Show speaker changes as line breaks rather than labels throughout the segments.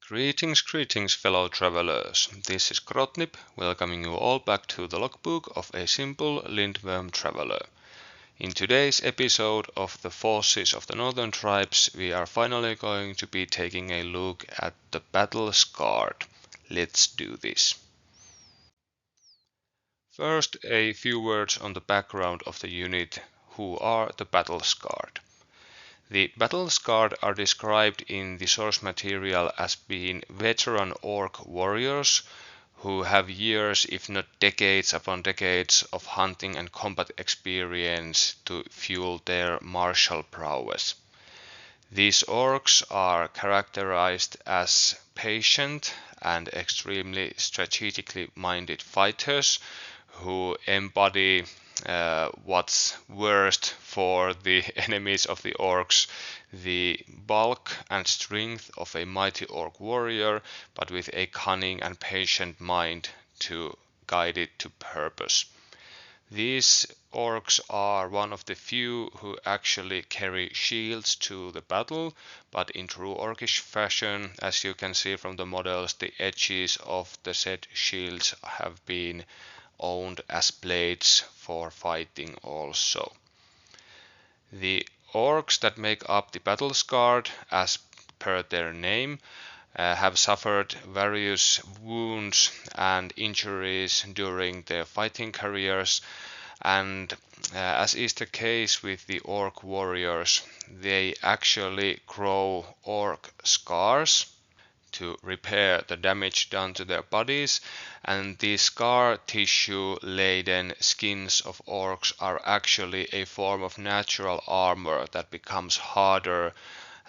Greetings fellow travelers, this is Grotnip, welcoming you all back to the logbook of a simple Lindworm traveler. In today's episode of the Forces of the Northern Tribes, we are finally going to be taking a look at the Battle Scarred. Let's do this. First, a few words on the background of the unit. Who are the Battle Scarred? The Battle Scarred are described in the source material as being veteran orc warriors who have years, if not decades upon decades, of hunting and combat experience to fuel their martial prowess. These orcs are characterized as patient and extremely strategically minded fighters who embody what's worst for the enemies of the orcs, the bulk and strength of a mighty orc warrior, but with a cunning and patient mind to guide it to purpose. These orcs are one of the few who actually carry shields to the battle, but in true orcish fashion, as you can see from the models, the edges of the said shields have been owned as blades for fighting also. The orcs that make up the Battle Scarred, as per their name, have suffered various wounds and injuries during their fighting careers, and as is the case with the orc warriors, they actually grow orc scars to repair the damage done to their bodies, and these scar tissue laden skins of orcs are actually a form of natural armor that becomes harder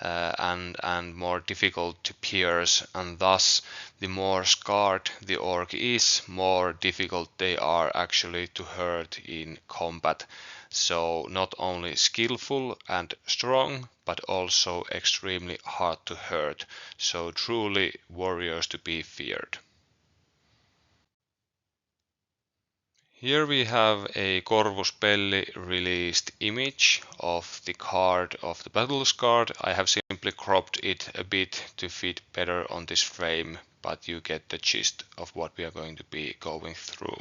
and more difficult to pierce, and thus the more scarred the orc is, more difficult they are actually to hurt in combat. So not only skillful and strong, but also extremely hard to hurt. So truly warriors to be feared. Here we have a Corvus Belli released image of the card of the Battle Scarred. I have simply cropped it a bit to fit better on this frame, but you get the gist of what we are going to be going through.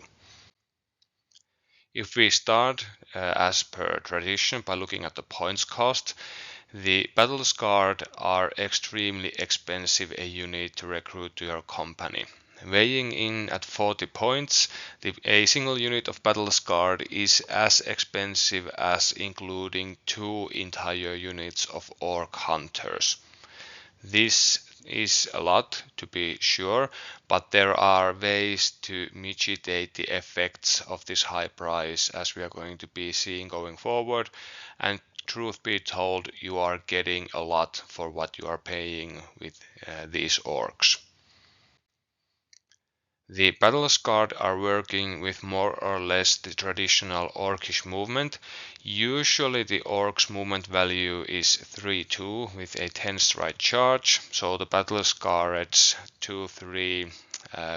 If we start, as per tradition, by looking at the points cost, the Battle Scarred are extremely expensive a unit to recruit to your company. Weighing in at 40 points, a single unit of Battle Scarred is as expensive as including 2 entire units of Orc Hunters. This is a lot, to be sure, but there are ways to mitigate the effects of this high price, as we are going to be seeing going forward, and truth be told, you are getting a lot for what you are paying with these orcs. The Battle Scarred are working with more or less the traditional orcish movement. Usually the orc's movement value is 3-2 with a 10 stride charge, so the Battle Scarred's 2-3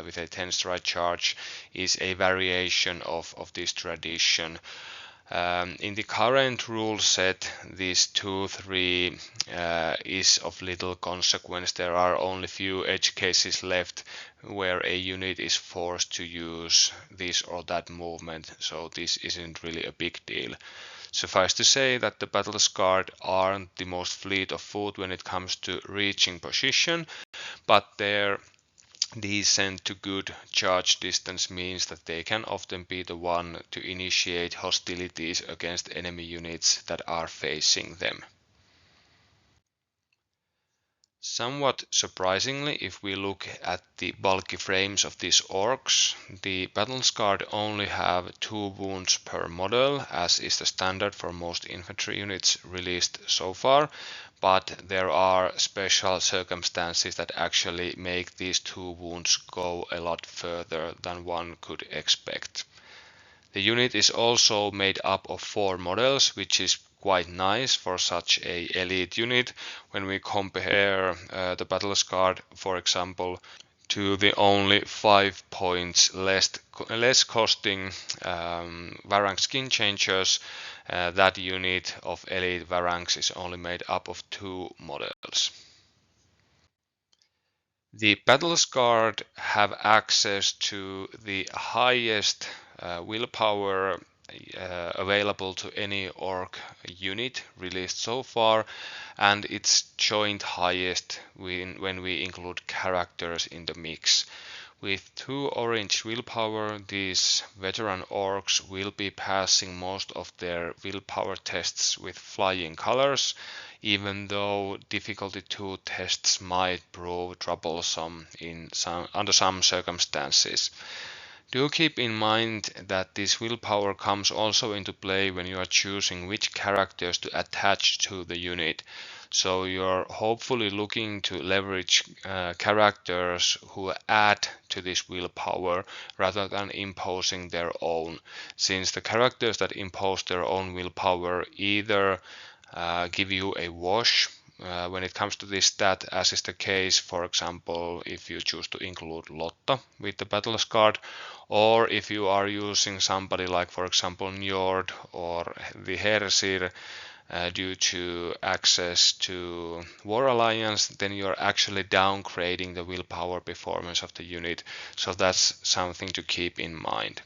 with a 10 stride charge is a variation of this tradition. In the current rule set, this 2-3 is of little consequence. There are only few edge cases left where a unit is forced to use this or that movement, so this isn't really a big deal. Suffice to say that the Battle Scarred aren't the most fleet of foot when it comes to reaching position, but their decent to good charge distance means that they can often be the one to initiate hostilities against enemy units that are facing them. Somewhat surprisingly, if we look at the bulky frames of these orcs, the Battle Scarred only have 2 wounds per model, as is the standard for most infantry units released so far, but there are special circumstances that actually make these 2 wounds go a lot further than one could expect. The unit is also made up of 4 models, which is quite nice for such a elite unit when we compare the Battle Scarred, for example, to the only 5 points less costing Varang Skin Changers. That unit of elite Varangs is only made up of 2 models. The battle scarred have access to the highest willpower available to any orc unit released so far, and it's joint highest when we include characters in the mix. With 2 orange willpower, these veteran orcs will be passing most of their willpower tests with flying colors, even though difficulty 2 tests might prove troublesome under some circumstances. Do keep in mind that this willpower comes also into play when you are choosing which characters to attach to the unit. So you're hopefully looking to leverage characters who add to this willpower rather than imposing their own, since the characters that impose their own willpower either give you a wash when it comes to this stat, as is the case, for example, if you choose to include Lotta with the battle scarred, or if you are using somebody like, for example, Njord or the Hersir due to access to War Alliance, then you're actually downgrading the willpower performance of the unit, so that's something to keep in mind.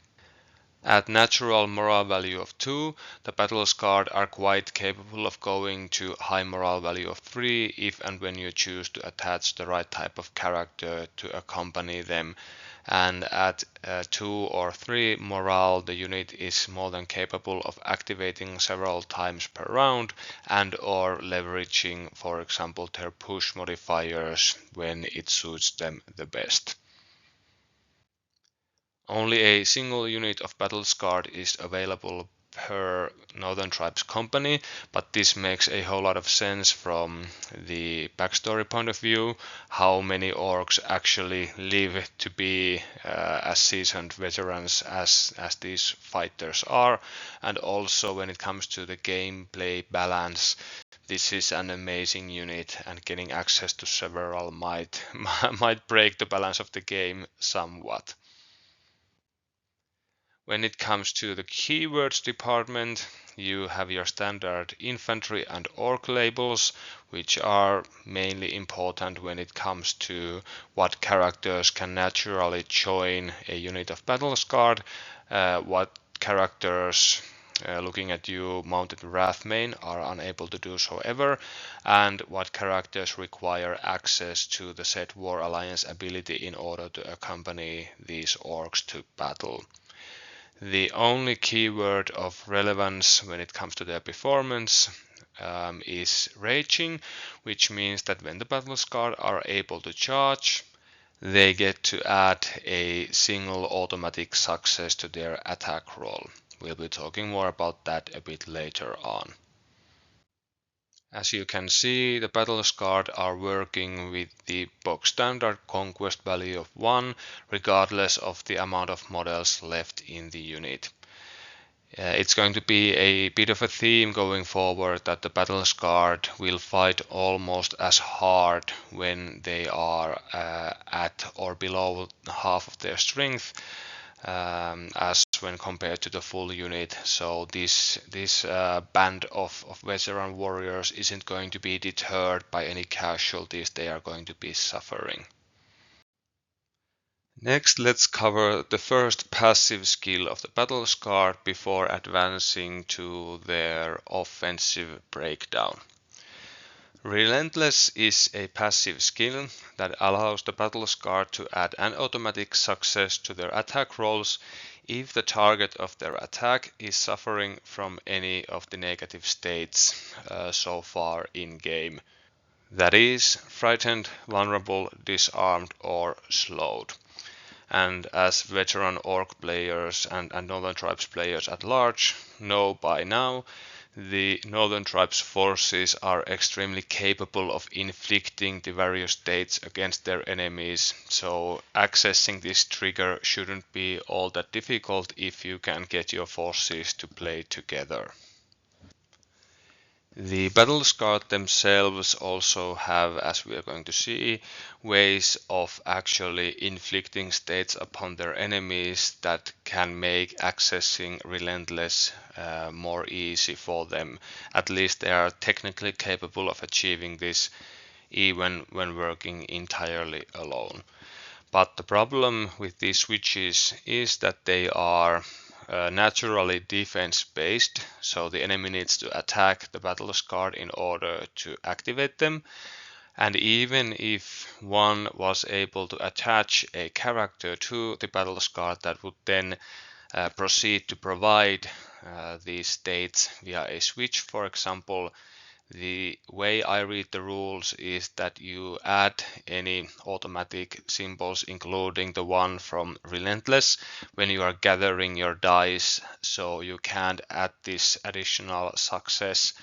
At natural morale value of 2, the battle scarred are quite capable of going to high morale value of 3 if and when you choose to attach the right type of character to accompany them. And at 2 or 3 morale, the unit is more than capable of activating several times per round and or leveraging, for example, their push modifiers when it suits them the best. Only a single unit of battle scarred is available per Northern Tribes company, but this makes a whole lot of sense from the backstory point of view, how many orcs actually live to be as seasoned veterans as these fighters are, and also when it comes to the gameplay balance, this is an amazing unit, and getting access to several might might break the balance of the game somewhat. When it comes to the keywords department, you have your standard infantry and orc labels, which are mainly important when it comes to what characters can naturally join a unit of battle scarred, what characters looking at you mounted Wrathmane are unable to do so ever, and what characters require access to the said War Alliance ability in order to accompany these orcs to battle. The only keyword of relevance when it comes to their performance is raging, which means that when the battle scarred are able to charge, they get to add a single automatic success to their attack roll. We'll be talking more about that a bit later on. As you can see, the battle scarred are working with the box standard conquest value of 1, regardless of the amount of models left in the unit. It's going to be a bit of a theme going forward that the battle scarred will fight almost as hard when they are at or below half of their strength as when compared to the full unit. So this band of veteran warriors isn't going to be deterred by any casualties they are going to be suffering. Next, let's cover the first passive skill of the battle scarred before advancing to their offensive breakdown. Relentless is a passive skill that allows the battle scarred to add an automatic success to their attack rolls if the target of their attack is suffering from any of the negative states so far in game. That is, frightened, vulnerable, disarmed, or slowed. And as veteran orc players and Northern Tribes players at large know by now, the Northern Tribes forces are extremely capable of inflicting the various states against their enemies, so accessing this trigger shouldn't be all that difficult if you can get your forces to play together. The battle scarred themselves also have, as we are going to see, ways of actually inflicting states upon their enemies that can make accessing Relentless more easy for them. At least they are technically capable of achieving this even when working entirely alone. But the problem with these switches is that they are naturally defense based, so the enemy needs to attack the battle scarred in order to activate them. And even if one was able to attach a character to the battle scar that would then proceed to provide these states via a switch, for example, the way I read the rules is that you add any automatic symbols, including the one from Relentless, when you are gathering your dice, so you can't add this additional success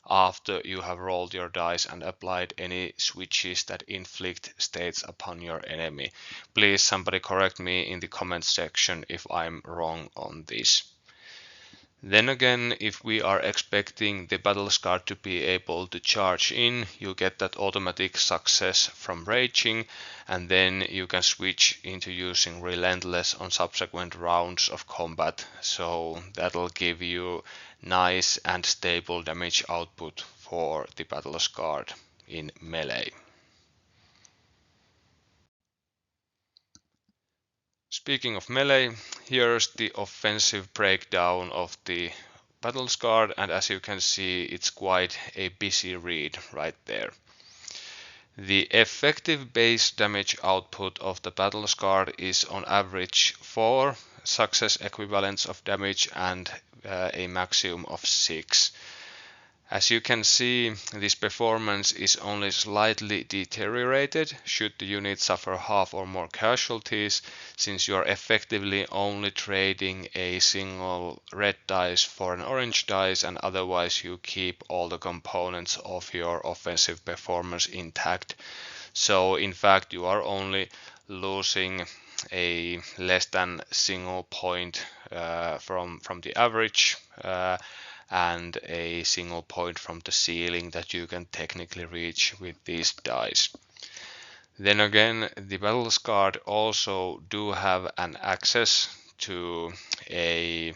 after you have rolled your dice and applied any switches that inflict states upon your enemy. Please somebody correct me in the comments section if I'm wrong on this. Then again, if we are expecting the battle scar to be able to charge in, you get that automatic success from raging, and then you can switch into using Relentless on subsequent rounds of combat, so that'll give you nice and stable damage output for the battle scarred in melee. Speaking of melee, here's the offensive breakdown of the battle scarred, and as you can see, it's quite a busy read right there. The effective base damage output of the battle scarred is on average 4 success equivalents of damage and a maximum of 6. As you can see, this performance is only slightly deteriorated should the unit suffer half or more casualties, since you are effectively only trading a single red dice for an orange dice, and otherwise you keep all the components of your offensive performance intact. So in fact you are only losing a less than single point from the average and a single point from the ceiling that you can technically reach with these dice. Then again, the battle scarred also do have an access to a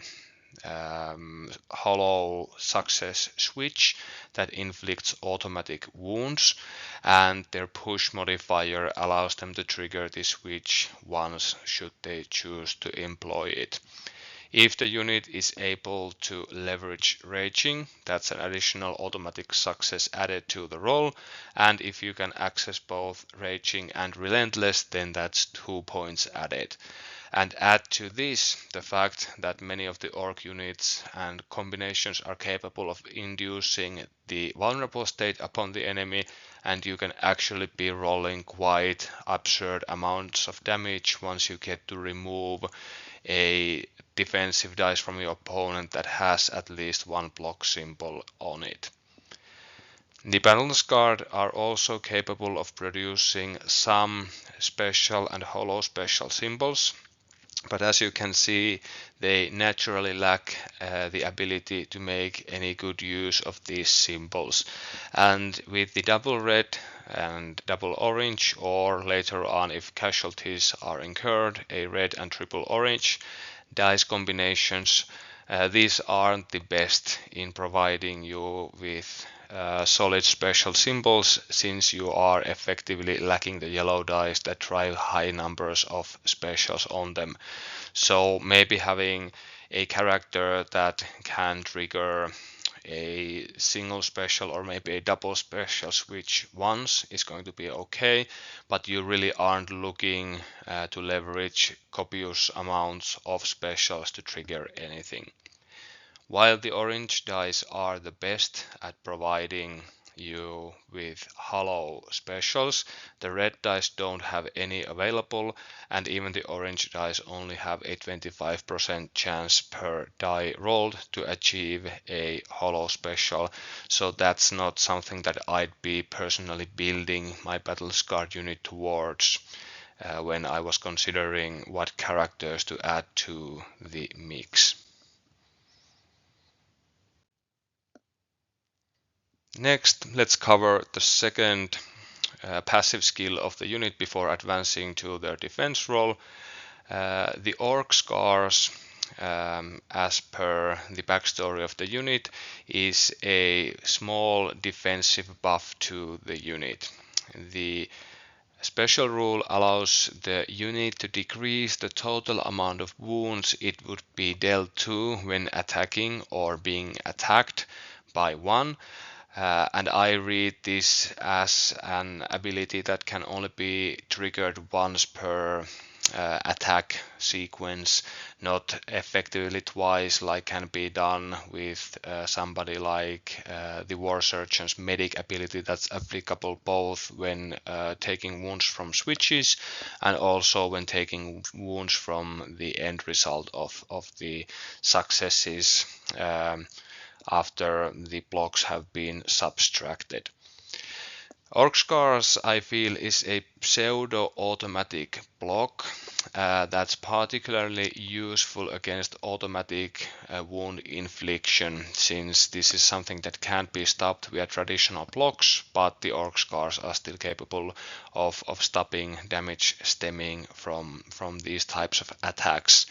hollow success switch that inflicts automatic wounds, and their push modifier allows them to trigger this switch once should they choose to employ it. If the unit is able to leverage raging, that's an additional automatic success added to the roll, and if you can access both raging and relentless, then that's 2 points added. And add to this the fact that many of the orc units and combinations are capable of inducing the vulnerable state upon the enemy, and you can actually be rolling quite absurd amounts of damage once you get to remove a defensive dice from your opponent that has at least one block symbol on it. The battle scarred are also capable of producing some special and hollow special symbols, but as you can see, they naturally lack the ability to make any good use of these symbols. And with the double red and double orange, or later on if casualties are incurred, a red and triple orange dice combinations, these aren't the best in providing you with solid special symbols, since you are effectively lacking the yellow dice that drive high numbers of specials on them. So maybe having a character that can trigger a single special or maybe a double special switch once is going to be okay, but you really aren't looking to leverage copious amounts of specials to trigger anything. While the orange dice are the best at providing you with hollow specials, the red dice don't have any available, and even the orange dice only have a 25% chance per die rolled to achieve a hollow special, so that's not something that I'd be personally building my battle scarred unit towards when I was considering what characters to add to the mix. Next, let's cover the second passive skill of the unit before advancing to their defense roll. The Orc Scars, as per the backstory of the unit, is a small defensive buff to the unit. The special rule allows the unit to decrease the total amount of wounds it would be dealt to when attacking or being attacked by 1. And I read this as an ability that can only be triggered once per attack sequence, not effectively twice like can be done with somebody like the War Surgeon's medic ability that's applicable both when taking wounds from switches and also when taking wounds from the end result of the successes after the blocks have been subtracted. Orc Scars, I feel, is a pseudo-automatic block that's particularly useful against automatic wound infliction, since this is something that can't be stopped via traditional blocks, but the Orc Scars are still capable of stopping damage stemming from these types of attacks.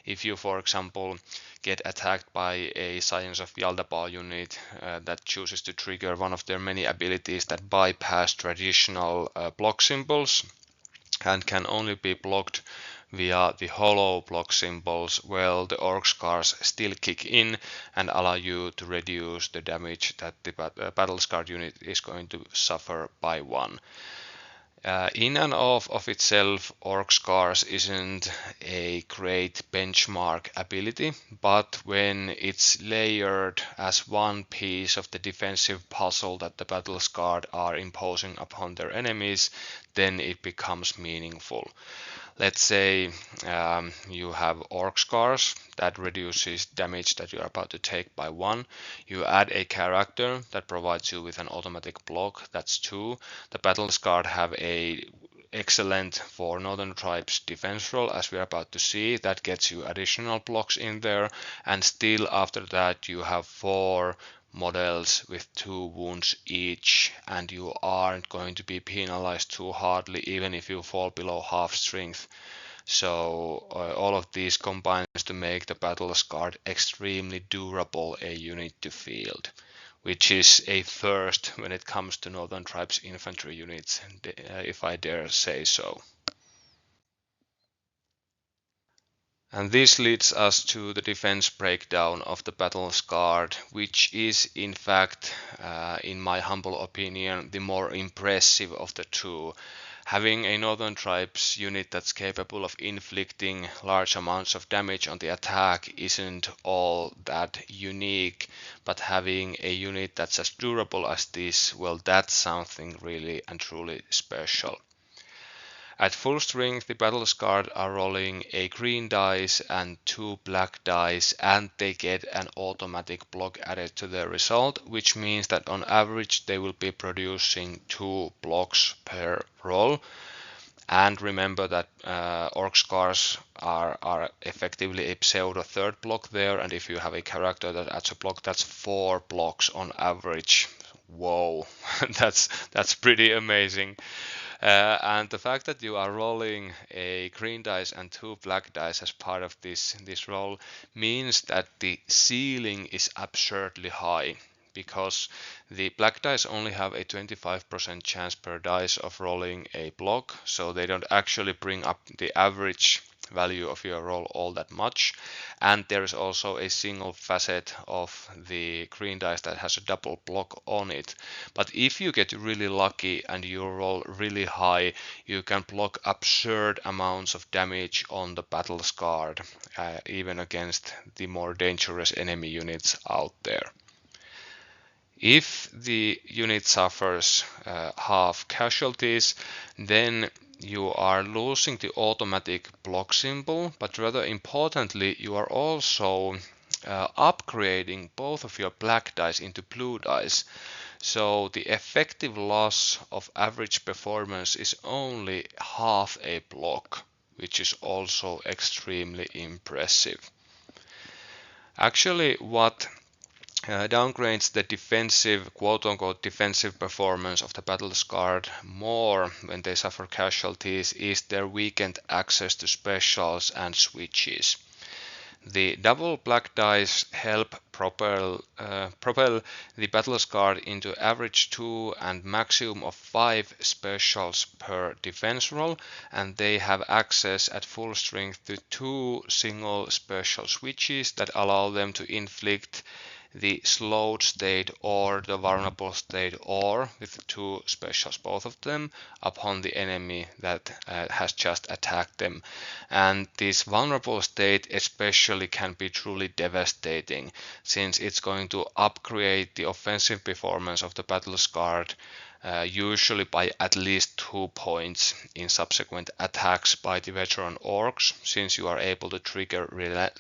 If you, for example, get attacked by a Science of Yaldabaoth unit that chooses to trigger one of their many abilities that bypass traditional block symbols and can only be blocked via the hollow block symbols, well, the Orc Scars still kick in and allow you to reduce the damage that the battle scarred unit is going to suffer by 1. In and of itself, Orc Scars isn't a great benchmark ability, but when it's layered as one piece of the defensive puzzle that the battle scarred are imposing upon their enemies, then it becomes meaningful. Let's say you have Orc Scars that reduces damage that you are about to take by 1. You add a character that provides you with an automatic block, that's 2. The battle scarred have a excellent for Northern Tribes defense roll, as we are about to see, that gets you additional blocks in there, and still after that you have 4 models with 2 wounds each, and you aren't going to be penalized too hardly even if you fall below half strength. So all of these combines to make the battle scarred extremely durable a unit to field, which is a first when it comes to Northern Tribes infantry units, if I dare say so. And this leads us to the defense breakdown of the battle scarred, which is in fact, in my humble opinion, the more impressive of the two. Having a Northern Tribes unit that's capable of inflicting large amounts of damage on the attack isn't all that unique, but having a unit that's as durable as this, well, that's something really and truly special. At full strength, the battle scarred are rolling a green dice and 2 black dice, and they get an automatic block added to their result, which means that on average they will be producing 2 blocks per roll. And remember that Orc Scars are effectively a pseudo third block there, and if you have a character that adds a block, that's 4 blocks on average. Whoa, that's pretty amazing. And the fact that you are rolling a green dice and 2 black dice as part of this roll means that the ceiling is absurdly high, because the black dice only have a 25% chance per dice of rolling a block, so they don't actually bring up the average value of your roll all that much. And there is also a single facet of the green dice that has a double block on it. But if you get really lucky and you roll really high, you can block absurd amounts of damage on the battle scarred, even against the more dangerous enemy units out there. If the unit suffers half casualties, then you are losing the automatic block symbol, but rather importantly, you are also upgrading both of your black dice into blue dice. So the effective loss of average performance is only half a block, which is also extremely impressive. Actually, what downgrades the defensive, quote-unquote defensive performance of the battle scarred more when they suffer casualties is their weakened access to specials and switches. The double black dice help propel the battle scarred into average 2 and maximum of 5 specials per defense roll, and they have access at full strength to 2 single special switches that allow them to inflict the slowed state or the vulnerable state, or with 2 specials, both of them, upon the enemy that has just attacked them. And this vulnerable state especially can be truly devastating, since it's going to upgrade the offensive performance of the battle scarred, usually by at least 2 points in subsequent attacks by the veteran orcs, since you are able to trigger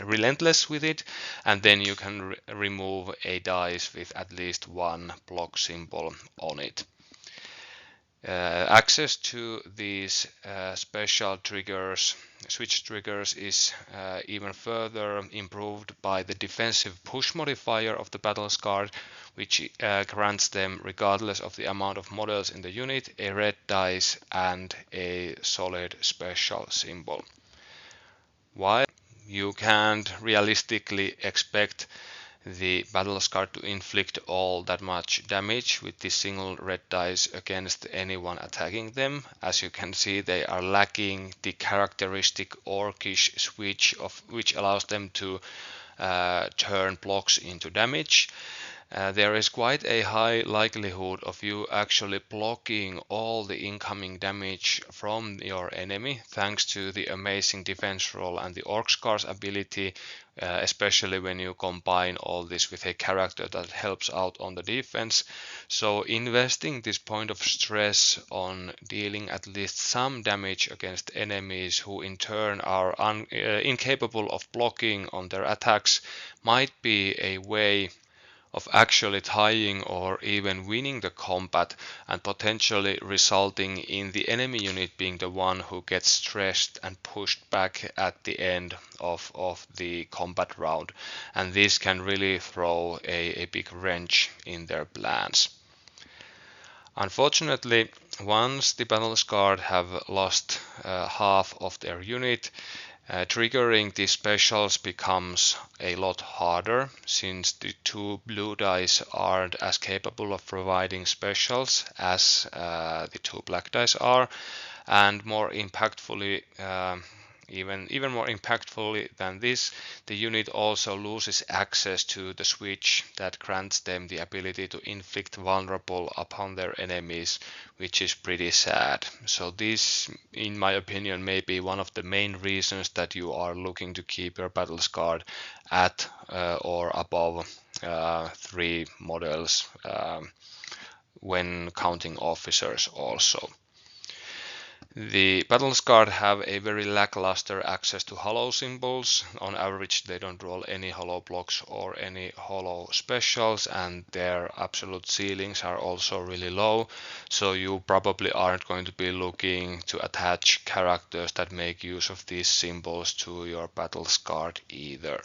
relentless with it, and then you can remove a dice with at least 1 block symbol on it. Access to these special triggers, switch triggers, is even further improved by the defensive push modifier of the battle scarred, which grants them, regardless of the amount of models in the unit, a red dice and a solid special symbol. While you can't realistically expect the battle scarred to inflict all that much damage with this single red dice against anyone attacking them, as you can see, they are lacking the characteristic orcish switch which allows them to turn blocks into damage. There is quite a high likelihood of you actually blocking all the incoming damage from your enemy, thanks to the amazing defense roll and the Orc Scar's ability, especially when you combine all this with a character that helps out on the defense. So investing this point of stress on dealing at least some damage against enemies who in turn are incapable of blocking on their attacks might be a way of actually tying or even winning the combat, and potentially resulting in the enemy unit being the one who gets stressed and pushed back at the end of the combat round. And this can really throw a big wrench in their plans. Unfortunately, once the battle scarred have lost half of their unit, triggering these specials becomes a lot harder, since the 2 blue dice aren't as capable of providing specials as the 2 black dice are, and more impactfully, even more impactfully than this, the unit also loses access to the switch that grants them the ability to inflict vulnerable upon their enemies, which is pretty sad. So this, in my opinion, may be one of the main reasons that you are looking to keep your battle scarred at or above 3 models when counting officers also. The battle scarred have a very lackluster access to hollow symbols. On average, they don't roll any hollow blocks or any hollow specials, and their absolute ceilings are also really low, so you probably aren't going to be looking to attach characters that make use of these symbols to your battle scarred either.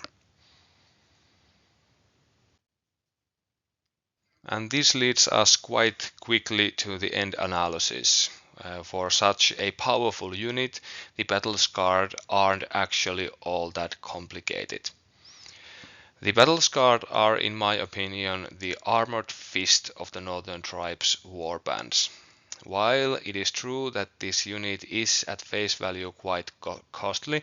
And this leads us quite quickly to the end analysis. For such a powerful unit, the battle scarred aren't actually all that complicated. The battle scarred are, in my opinion, the armored fist of the Northern Tribes warbands. While it is true that this unit is at face value quite costly,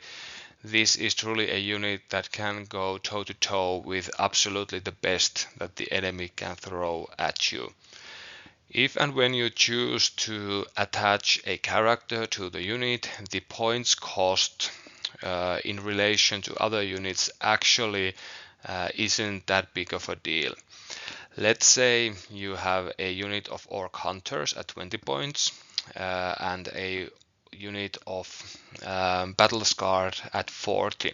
this is truly a unit that can go toe to toe with absolutely the best that the enemy can throw at you. If and when you choose to attach a character to the unit, the points cost in relation to other units actually isn't that big of a deal. Let's say you have a unit of Orc Hunters at 20 points and a unit of Battle Scarred at 40.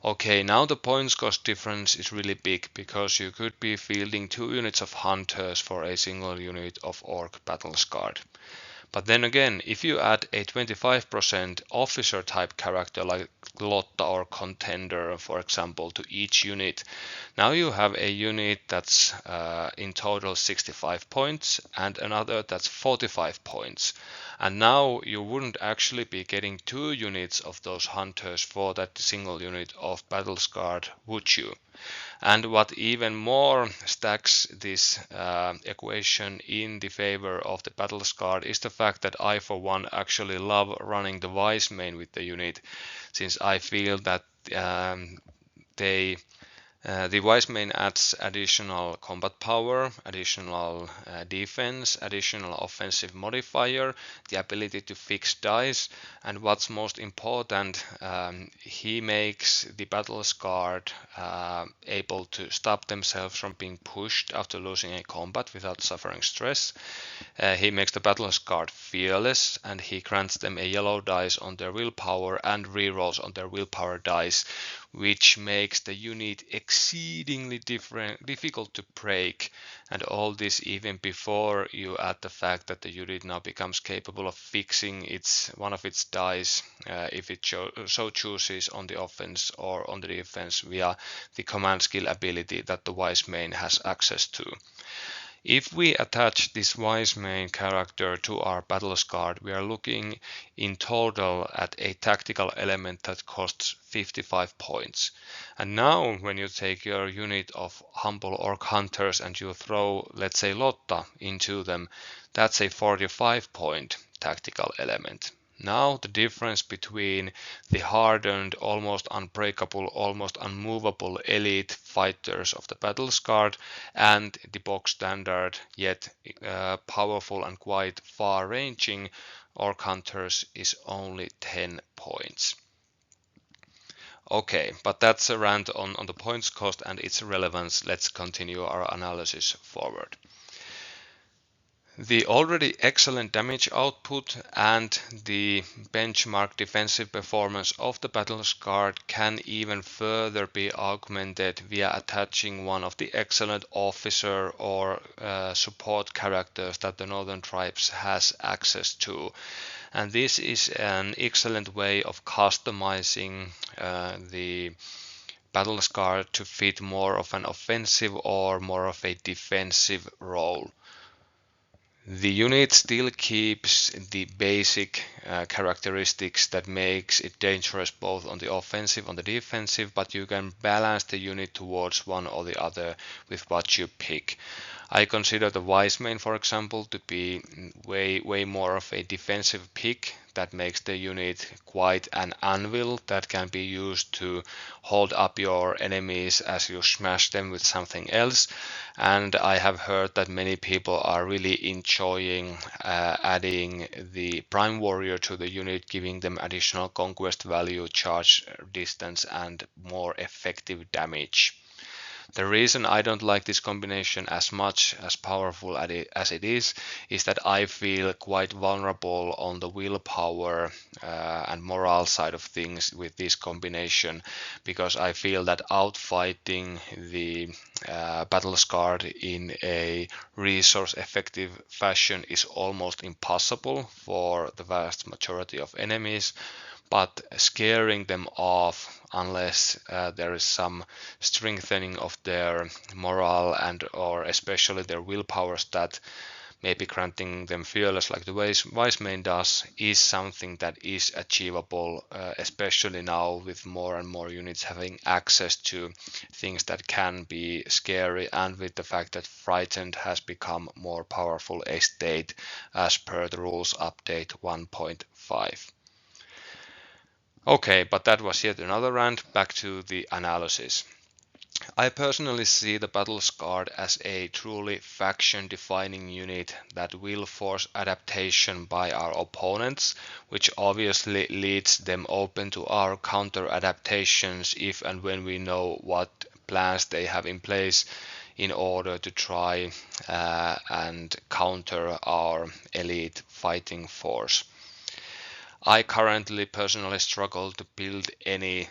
Okay, now the points cost difference is really big, because you could be fielding 2 units of Hunters for a single unit of Orc Battle Scarred. But then again, if you add a 25% officer type character like Lotta or Contender, for example, to each unit, Now you have a unit that's in total 65 points and another that's 45 points. And now you wouldn't actually be getting 2 units of those hunters for that single unit of battle scarred, would you? And what even more stacks this equation in the favor of the battle scarred is the fact that I for one actually love running the Wise main with the unit, since I feel that the Wise main adds additional combat power, additional defense, additional offensive modifier, the ability to fix dice, and what's most important, he makes the battle scarred able to stop themselves from being pushed after losing a combat without suffering stress. He makes the battle scarred fearless, and he grants them a yellow dice on their willpower and rerolls on their willpower dice, which makes the unit exceedingly difficult to break, and all this even before you add the fact that the unit now becomes capable of fixing one of its dice if it so chooses on the offense or on the defense via the command skill ability that the Wise main has access to. If we attach this Wise main character to our battle scarred, we are looking in total at a tactical element that costs 55 points. And now when you take your unit of humble orc hunters and you throw, let's say, Lotta into them, that's a 45 point tactical element. Now the difference between the hardened, almost unbreakable, almost unmovable elite fighters of the battle scarred and the box standard yet powerful and quite far-ranging orc hunters is only 10 points. Okay, but that's a rant on the points cost and its relevance. Let's continue our analysis forward. The already excellent damage output and the benchmark defensive performance of the battle scarred can even further be augmented via attaching one of the excellent officer or support characters that the Northern Tribes has access to. And this is an excellent way of customizing the battle scarred to fit more of an offensive or more of a defensive role. The unit still keeps the basic characteristics that makes it dangerous both on the offensive and the defensive, but you can balance the unit towards one or the other with what you pick. I consider the Wise main, for example, to be way more of a defensive pick that makes the unit quite an anvil that can be used to hold up your enemies as you smash them with something else. And I have heard that many people are really enjoying adding the Prime Warrior to the unit, giving them additional conquest value, charge distance, and more effective damage. The reason I don't like this combination as much as powerful as it is that I feel quite vulnerable on the willpower and morale side of things with this combination, because I feel that outfighting the battle scarred in a resource effective fashion is almost impossible for the vast majority of enemies. But scaring them off unless there is some strengthening of their morale and or especially their willpower stat, maybe granting them fearless like the Wise main does, is something that is achievable, especially now with more and more units having access to things that can be scary, and with the fact that frightened has become more powerful a state as per the rules update 1.5. Okay, but that was yet another rant. Back to the analysis. I personally see the battle scarred as a truly faction-defining unit that will force adaptation by our opponents, which obviously leads them open to our counter-adaptations if and when we know what plans they have in place in order to try and counter our elite fighting force. I currently personally struggle to build any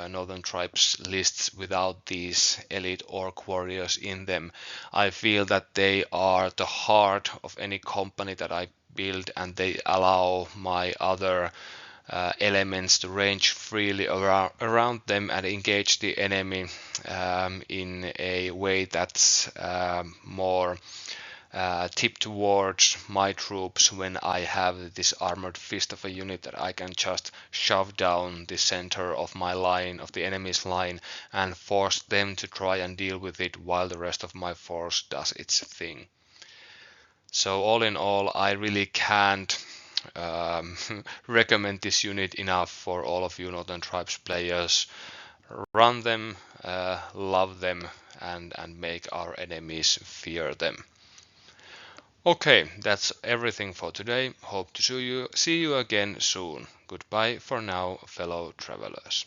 Northern Tribes lists without these elite orc warriors in them. I feel that they are the heart of any company that I build, and they allow my other elements to range freely around them and engage the enemy in a way that's more tipped towards my troops when I have this armored fist of a unit that I can just shove down the center of my line, of the enemy's line, and force them to try and deal with it while the rest of my force does its thing. So all in all, I really can't recommend this unit enough for all of you Northern Tribes players. Run them, love them, and make our enemies fear them. Okay, that's everything for today. Hope to see you again soon. Goodbye for now, fellow travelers.